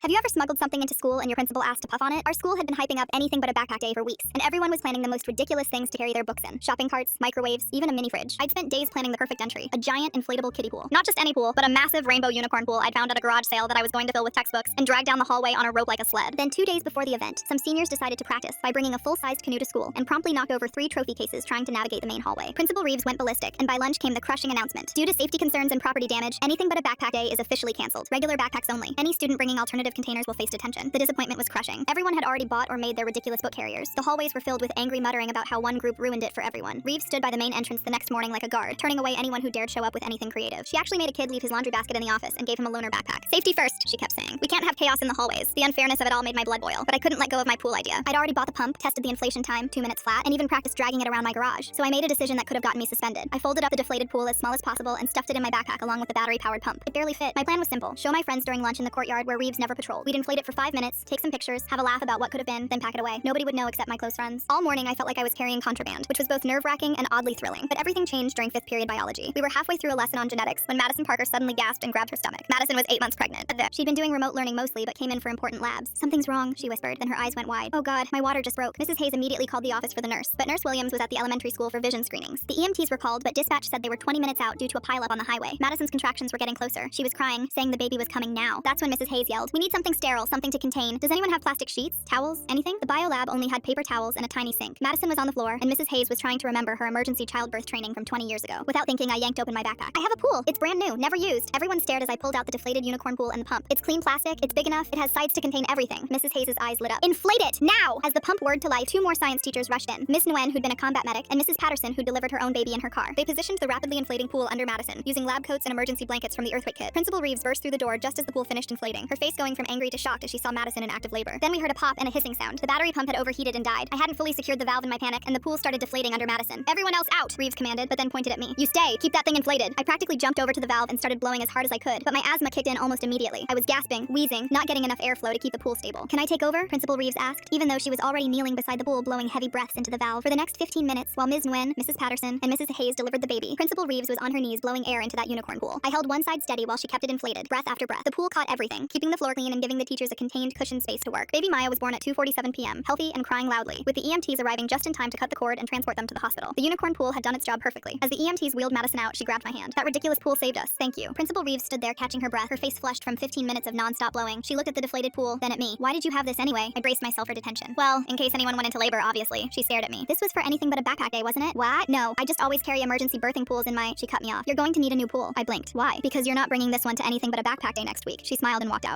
Have you ever smuggled something into school and your principal asked to puff on it? Our school had been hyping up anything but a backpack day for weeks, and everyone was planning the most ridiculous things to carry their books in. Shopping carts, microwaves, even a mini fridge. I'd spent days planning the perfect entry, a giant inflatable kiddie pool. Not just any pool, but a massive rainbow unicorn pool I'd found at a garage sale that I was going to fill with textbooks and drag down the hallway on a rope like a sled. Then 2 days before the event, some seniors decided to practice by bringing a full-sized canoe to school and promptly knocked over 3 trophy cases trying to navigate the main hallway. Principal Reeves went ballistic, and by lunch came the crushing announcement. Due to safety concerns and property damage, anything but a backpack day is officially canceled. Regular backpacks only. Any student bringing alternative containers will face detention. The disappointment was crushing. Everyone had already bought or made their ridiculous book carriers. The hallways were filled with angry muttering about how one group ruined it for everyone. Reeves stood by the main entrance the next morning like a guard, turning away anyone who dared show up with anything creative. She actually made a kid leave his laundry basket in the office and gave him a loaner backpack. Safety first, she kept saying. We can't have chaos in the hallways. The unfairness of it all made my blood boil, but I couldn't let go of my pool idea. I'd already bought the pump, tested the inflation time, 2 minutes flat, and even practiced dragging it around my garage. So I made a decision that could have gotten me suspended. I folded up the deflated pool as small as possible and stuffed it in my backpack along with the battery-powered pump. It barely fit. My plan was simple. Show my friends during lunch in the courtyard where Reeves never patrolled. We'd inflate it for 5 minutes, take some pictures, have a laugh about what could have been, then pack it away. Nobody would know except my close friends. All morning I felt like I was carrying contraband, which was both nerve-wracking and oddly thrilling. But everything changed during 5th period biology. We were halfway through a lesson on genetics when Madison Parker suddenly gasped and grabbed her stomach. Madison was 8 months pregnant. She'd been doing remote learning mostly, but came in for important labs. Something's wrong, she whispered, then her eyes went wide. Oh God, my water just broke. Mrs. Hayes immediately called the office for the nurse, but Nurse Williams was at the elementary school for vision screenings. The EMTs were called, but dispatch said they were 20 minutes out due to a pileup on the highway. Madison's contractions were getting closer. She was crying, saying the baby was coming now. That's when Mrs. Hayes yelled, "We need something sterile, something to contain. Does anyone have plastic sheets, towels, anything?" The bio lab only had paper towels and a tiny sink. Madison was on the floor, and Mrs. Hayes was trying to remember her emergency childbirth training from 20 years ago. Without thinking, I yanked open my backpack. I have a pool. It's brand new, never used. Everyone stared as I pulled out the deflated unicorn pool and the pump. It's clean plastic, it's big enough, it has sides to contain everything. Mrs. Hayes' eyes lit up. Inflate it, now! As the pump whirred to life, 2 more science teachers rushed in. Miss Nguyen, who'd been a combat medic, and Mrs. Patterson, who delivered her own baby in her car. They positioned the rapidly inflating pool under Madison, using lab coats and emergency blankets from the earthquake kit. Principal Reeves burst through the door just as the pool finished inflating, her face going from angry to shocked as she saw Madison in active labor. Then we heard a pop and a hissing sound. The battery pump had overheated and died. I hadn't fully secured the valve in my panic, and the pool started deflating under Madison. "Everyone else out," Reeves commanded, but then pointed at me. "You stay, keep that thing inflated." I practically jumped over to the valve and started blowing as hard as I could, but my asthma kicked in almost immediately. I was gasping, wheezing, not getting enough airflow to keep the pool stable. "Can I take over?" Principal Reeves asked, even though she was already kneeling beside the pool blowing heavy breaths into the valve. For the next 15 minutes, while Ms. Nguyen, Mrs. Patterson, and Mrs. Hayes delivered the baby, Principal Reeves was on her knees blowing air into that unicorn pool. I held one side steady while she kept it inflated, breath after breath. The pool caught everything, keeping the floor clean and giving the teachers a contained, cushioned space to work. Baby Maya was born at 2:47 p.m., healthy and crying loudly, with the EMTs arriving just in time to cut the cord and transport them to the hospital. The unicorn pool had done its job perfectly. As the EMTs wheeled Madison out, she grabbed my hand. "That ridiculous pool saved us. Thank you." Principal Reeves stood there catching her breath, her face flushed from 15 minutes of non-stop blowing. She looked at the deflated pool, then at me. "Why did you have this anyway?" I braced myself for detention. "Well, in case anyone went into labor, obviously." She stared at me. "This was for anything but a backpack day, wasn't it?" "What? No, I just always carry emergency birthing pools in my..." She cut me off. "You're going to need a new pool." I blinked. "Why?" "Because you're not bringing this one to anything but a backpack day next week." She smiled and walked out.